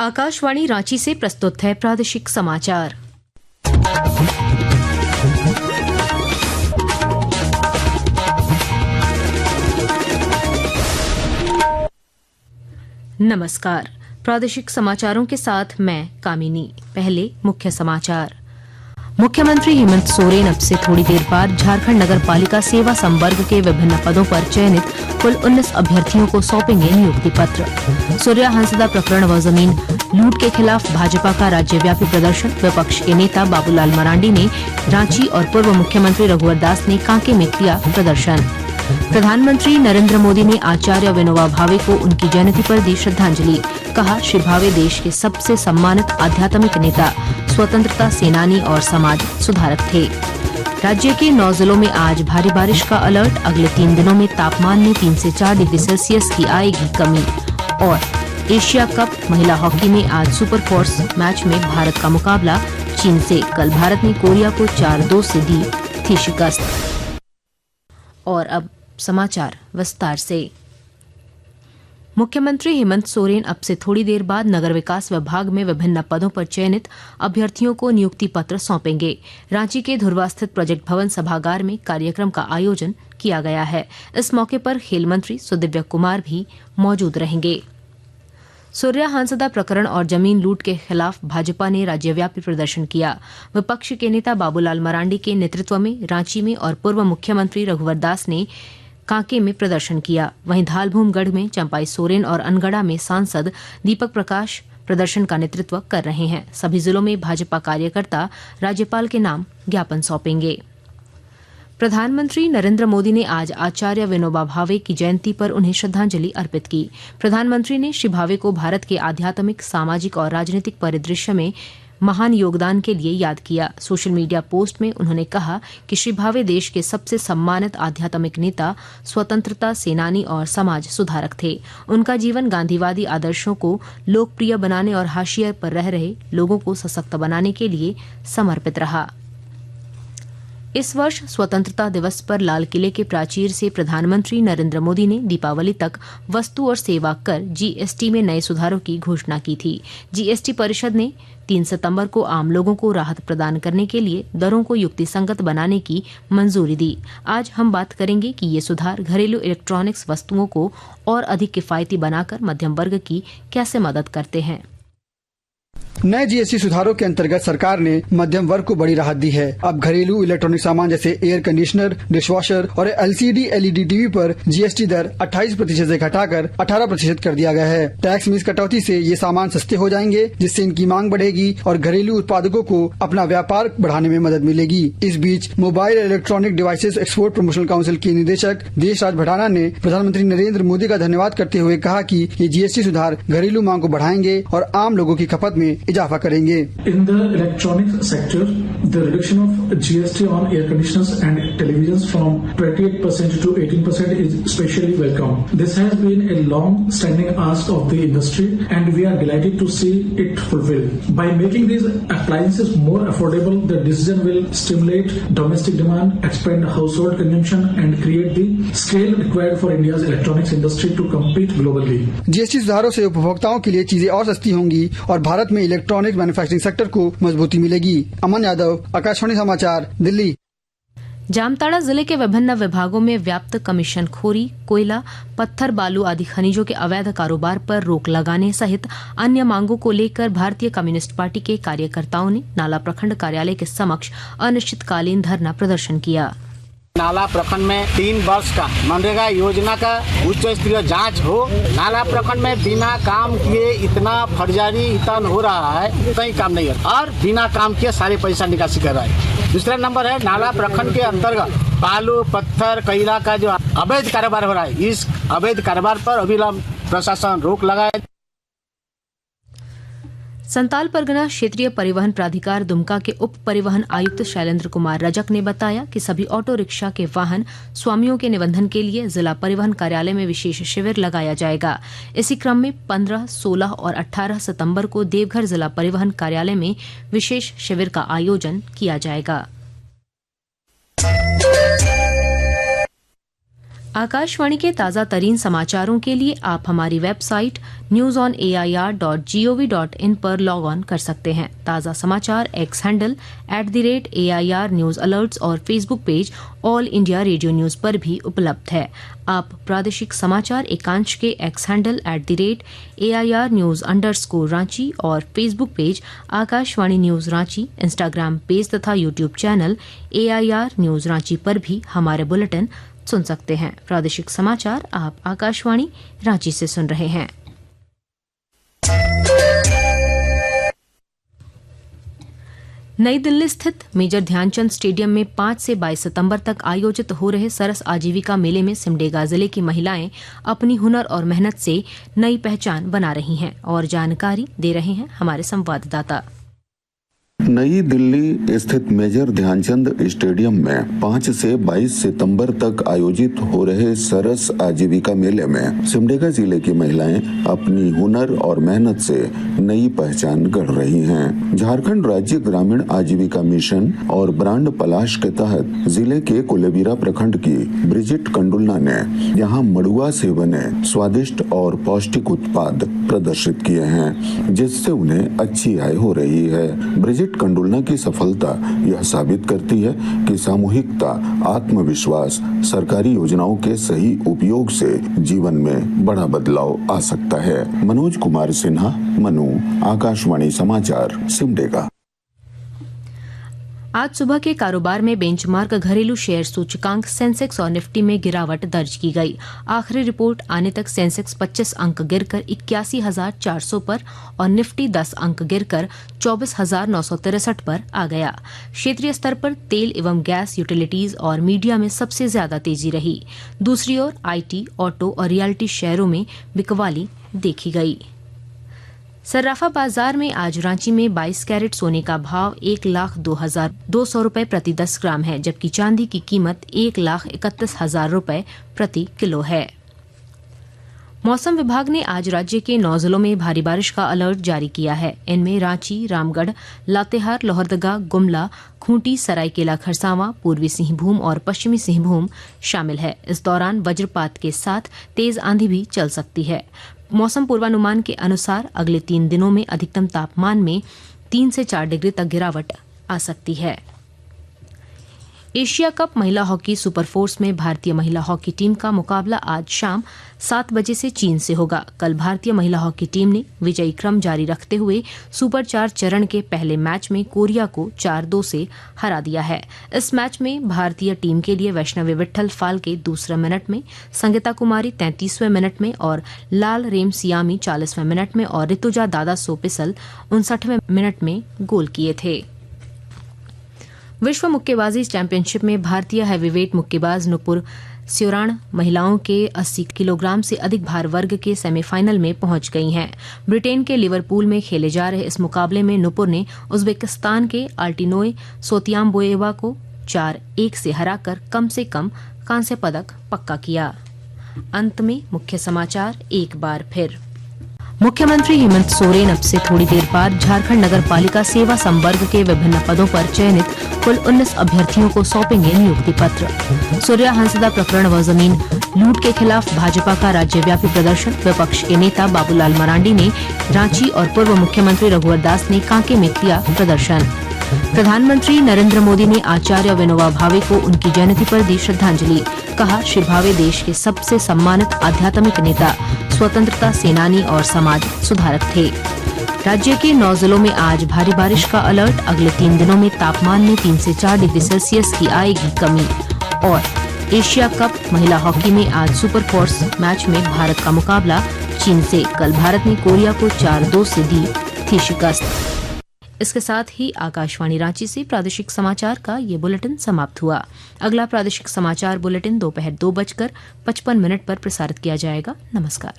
आकाशवाणी रांची से प्रस्तुत है प्रादेशिक समाचार। नमस्कार, प्रादेशिक समाचारों के साथ मैं कामिनी। पहले मुख्य समाचार। मुख्यमंत्री हेमंत सोरेन अब से थोड़ी देर बाद झारखंड नगर पालिका सेवा संवर्ग के विभिन्न पदों पर चयनित कुल 19 अभ्यर्थियों को सौंपेंगे नियुक्ति पत्र। सूर्या हांसदा प्रकरण व जमीन लूट के खिलाफ भाजपा का राज्यव्यापी प्रदर्शन। विपक्ष के नेता बाबूलाल मरांडी ने रांची और पूर्व मुख्यमंत्री रघुवर दास ने कांके में किया प्रदर्शन। प्रधानमंत्री नरेंद्र मोदी ने आचार्य विनोबा भावे को उनकी जयंती पर दी श्रद्धांजलि। कहा, श्री भावे देश के सबसे सम्मानित आध्यात्मिक नेता, स्वतंत्रता सेनानी और समाज सुधारक थे। राज्य के 9 जिलों में आज भारी बारिश का अलर्ट। अगले 3 दिनों में तापमान में 3 से 4 डिग्री सेल्सियस की आएगी कमी। और एशिया कप महिला हॉकी में आज सुपर फोर्स मैच में भारत का मुकाबला चीन से। कल भारत ने कोरिया को 4-2 से दी थी शिकस्त। और अब समाचार विस्तार से। मुख्यमंत्री हेमंत सोरेन अब से थोड़ी देर बाद नगर विकास विभाग में विभिन्न पदों पर चयनित अभ्यर्थियों को नियुक्ति पत्र सौंपेंगे। रांची के धुर्वा स्थित प्रोजेक्ट भवन सभागार में कार्यक्रम का आयोजन किया गया है। इस मौके पर खेल मंत्री सुदिव्य कुमार भी मौजूद रहेंगे। सूर्या हांसदा प्रकरण और जमीन लूट के खिलाफ भाजपा ने राज्यव्यापी प्रदर्शन किया। विपक्ष के नेता बाबूलाल मरांडी के नेतृत्व में रांची में और पूर्व मुख्यमंत्री रघुवर दास ने कांके में प्रदर्शन किया। वहीं धालभूमगढ़ में चंपाई सोरेन और अनगढ़ा में सांसद दीपक प्रकाश प्रदर्शन का नेतृत्व कर रहे हैं। सभी जिलों में भाजपा कार्यकर्ता राज्यपाल के नाम ज्ञापन सौंपेंगे। प्रधानमंत्री नरेंद्र मोदी ने आज आचार्य विनोबा भावे की जयंती पर उन्हें श्रद्धांजलि अर्पित की। प्रधानमंत्री ने श्री भावे को भारत के आध्यात्मिक, सामाजिक और राजनीतिक परिदृश्य में महान योगदान के लिए याद किया। सोशल मीडिया पोस्ट में उन्होंने कहा कि श्री भावे देश के सबसे सम्मानित आध्यात्मिक नेता, स्वतंत्रता सेनानी और समाज सुधारक थे। उनका जीवन गांधीवादी आदर्शों को लोकप्रिय बनाने और हाशिए पर रह रहे लोगों को सशक्त बनाने के लिए समर्पित रहा। इस वर्ष स्वतंत्रता दिवस पर लाल किले के प्राचीर से प्रधानमंत्री नरेंद्र मोदी ने दीपावली तक वस्तु और सेवा कर जीएसटी में नए सुधारों की घोषणा की थी। जीएसटी परिषद ने 3 सितंबर को आम लोगों को राहत प्रदान करने के लिए दरों को युक्तिसंगत बनाने की मंजूरी दी। आज हम बात करेंगे कि ये सुधार घरेलू इलेक्ट्रॉनिक्स वस्तुओं को और अधिक किफायती बनाकर मध्यम वर्ग की कैसे मदद करते हैं। नए जीएसटी सुधारों के अंतर्गत सरकार ने मध्यम वर्ग को बड़ी राहत दी है। अब घरेलू इलेक्ट्रॉनिक सामान जैसे एयर कंडीशनर, डिशवॉशर और एलसीडी एलईडी टीवी पर जीएसटी दर 28% से घटाकर 18% कर दिया गया है। टैक्स में इस कटौती से ये सामान सस्ते हो जाएंगे, जिससे इनकी मांग बढ़ेगी और घरेलू उत्पादकों को अपना व्यापार बढ़ाने में मदद मिलेगी। इस बीच mobile electronic devices export promotion council के निदेशक देशराज भटाना ने प्रधानमंत्री नरेंद्र मोदी का धन्यवाद करते हुए कहा कि ये जीएसटी सुधार घरेलू मांग को बढ़ाएंगे और आम लोगों की खपत में इजाफा करेंगे। In the electronics sector, the reduction of GST on air conditioners and televisions from 28% to 18% is especially welcome. This has been a long-standing ask of the industry, and we are delighted to see it fulfilled. By making these appliances more affordable, the decision will stimulate domestic demand, expand household consumption, and create the scale required for India's electronics industry to compete globally. GST सुधारों से उपभोक्ताओं के लिए चीजें और सस्ती होंगी और भारत में इलेक्ट्रॉनिक मैन्युफैक्चरिंग सेक्टर को मजबूती मिलेगी। अमन यादव, आकाशवाणी समाचार, दिल्ली। जामताड़ा जिले के विभिन्न विभागों में व्याप्त कमीशनखोरी, कोयला, पत्थर, बालू आदि खनिजों के अवैध कारोबार पर रोक लगाने सहित अन्य मांगों को लेकर भारतीय कम्युनिस्ट पार्टी के कार्यकर्ताओं ने नाला प्रखंड कार्यालय के समक्ष अनिश्चितकालीन धरना प्रदर्शन किया। नाला प्रखंड में 3 वर्ष का मनरेगा योजना का उच्च स्तरीय जांच हो। नाला प्रखंड में बिना काम किए इतना फर्जी इतन हो रहा है, कहीं काम नहीं है और बिना काम किए सारे पैसा निकासी कर रहा है। दूसरा नंबर है नाला प्रखंड के अंतर्गत बालू, पत्थर, कोयला का जो अवैध कारोबार हो रहा है, इस अवैध कारोबार पर अविलंब प्रशासन रोक लगाए। संताल परगना क्षेत्रीय परिवहन प्राधिकार दुमका के उप परिवहन आयुक्त शैलेंद्र कुमार रजक ने बताया कि सभी ऑटो रिक्शा के वाहन स्वामियों के निबंधन के लिए जिला परिवहन कार्यालय में विशेष शिविर लगाया जाएगा। इसी क्रम में 15, 16 और 18 सितंबर को देवघर जिला परिवहन कार्यालय में विशेष शिविर का आयोजन किया जाएगा। आकाशवाणी के ताज़ा तरीन समाचारों के लिए आप हमारी वेबसाइट newsonair.gov.in पर लॉग ऑन कर सकते हैं। ताज़ा समाचार X handle @AIR news alerts और Facebook page all India radio news पर भी उपलब्ध है। आप प्रादेशिक समाचार एकांश के X handle @AIR news _Ranchi और Facebook page Akashvani news Ranchi, Instagram page तथा YouTube channel AIR news Ranchi पर भी हमारे बुलेटिन सुन सकते हैं। प्रादेशिक समाचार आप आकाशवाणी रांची से सुन रहे हैं। नई दिल्ली स्थित मेजर ध्यानचंद स्टेडियम में 5 से 22 सितंबर तक आयोजित हो रहे सरस आजीविका मेले में सिमडेगा जिले की महिलाएं अपनी हुनर और मेहनत से नई पहचान बना रही हैं और जानकारी दे रहे हैं हमारे संवाददाता। नई दिल्ली स्थित मेजर ध्यानचंद स्टेडियम में 5 से 22 सितंबर तक आयोजित हो रहे सरस आजीविका मेले में सिमडेगा जिले की महिलाएं अपनी हुनर और मेहनत से नई पहचान गढ़ रही हैं। झारखंड राज्य ग्रामीण आजीविका मिशन और ब्रांड पलाश के तहत जिले के कोलेबिरा प्रखंड की ब्रिजिट कंडुलना ने यहाँ मड़ुआ से बने स्वादिष्ट और पौष्टिक उत्पाद प्रदर्शित किए हैं, जिससे उन्हें अच्छी आय हो रही है। ब्रिजिट कंडुलना की सफलता यह साबित करती है कि सामूहिकता, आत्मविश्वास, सरकारी योजनाओं के सही उपयोग से जीवन में बड़ा बदलाव आ सकता है। मनोज कुमार सिन्हा, मनु, आकाशवाणी समाचार, सिमडेगा। आज सुबह के कारोबार में बेंचमार्क घरेलू शेयर सूचकांक सेंसेक्स और निफ्टी में गिरावट दर्ज की गई। आखिरी रिपोर्ट आने तक सेंसेक्स 25 अंक गिरकर 81,400 पर और निफ्टी 10 अंक गिरकर 24,963 पर आ गया। क्षेत्रीय स्तर पर तेल एवं गैस, यूटिलिटीज और मीडिया में सबसे ज्यादा तेजी रही। दूसरी ओर आईटी, ऑटो और रियल्टी शेयरों में बिकवाली देखी गई। सर्राफा बाजार में आज रांची में 22 कैरेट सोने का भाव 1,02,200 रुपए प्रति 10 ग्राम है, जबकि चांदी की कीमत 1,31,000 रुपए प्रति किलो है। मौसम विभाग ने आज राज्य के 9 जिलों में भारी बारिश का अलर्ट जारी किया है। इनमें रांची, रामगढ़, लातेहार, लोहरदगा, गुमला, खूंटी, सरायकेला खरसावां, पूर्वी सिंहभूम और पश्चिमी सिंहभूम शामिल है। इस दौरान वज्रपात के साथ तेज आंधी भी चल सकती है। मौसम पूर्वानुमान के अनुसार अगले 3 दिनों में अधिकतम तापमान में 3 से 4 डिग्री तक गिरावट आ सकती है। एशिया कप महिला हॉकी सुपर फोर्स में भारतीय महिला हॉकी टीम का मुकाबला आज शाम 7 बजे से चीन से होगा। कल भारतीय महिला हॉकी टीम ने विजयी क्रम जारी रखते हुए सुपर 4 चरण के पहले मैच में कोरिया को 4-2 से हरा दिया है। इस मैच में भारतीय टीम के लिए वैष्णवी विट्ठल फाल्के दूसरे मिनट में, संगीता कुमारी 33वें मिनट में और लाल रेम सियामी 40वें मिनट में और ऋतुजा दादा सोपिसल 59वें मिनट में गोल किए थे। विश्व मुक्केबाजी चैंपियनशिप में भारतीय हैवीवेट मुक्केबाज नुपुर स्योराण महिलाओं के 80 किलोग्राम से अधिक भार वर्ग के सेमीफाइनल में पहुंच गई हैं। ब्रिटेन के लिवरपूल में खेले जा रहे इस मुकाबले में नुपुर ने उज्बेकिस्तान के आल्टिनोय सोतियाम्बोएवा को 4-1 से हराकर कम से कम कांस्य पदक पक्का किया। अंत में मुख्य समाचार एक बार फिर। मुख्यमंत्री हेमंत सोरेन अब से थोड़ी देर बाद झारखंड नगर पालिका सेवा संवर्ग के विभिन्न पदों पर चयनित कुल 19 अभ्यर्थियों को सौंपेंगे नियुक्ति पत्र। सूर्या हंसदा प्रकरण व जमीन लूट के खिलाफ भाजपा का राज्यव्यापी प्रदर्शन। विपक्ष के नेता बाबूलाल मरांडी ने रांची और पूर्व मुख्यमंत्री रघुवर दास ने कांके में किया प्रदर्शन। प्रधानमंत्री नरेंद्र मोदी ने आचार्य विनोबा भावे को उनकी जयंती पर दी श्रद्धांजलि। कहा, श्री भावे देश के सबसे सम्मानित आध्यात्मिक नेता, स्वतंत्रता सेनानी और समाज सुधारक थे। राज्य के 9 जिलों में आज भारी बारिश का अलर्ट। अगले 3 दिनों में तापमान में 3 से 4 डिग्री सेल्सियस की आएगी कमी। और एशिया कप महिला हॉकी में आज सुपर फोर्स मैच में भारत का मुकाबला चीन से। कल भारत ने कोरिया को 4-2 से दी थी शिकस्त। इसके साथ ही आकाशवाणी रांची से प्रादेशिक समाचार का ये बुलेटिन समाप्त हुआ। अगला प्रादेशिक समाचार बुलेटिन दोपहर 2:55 पर प्रसारित किया जाएगा। नमस्कार।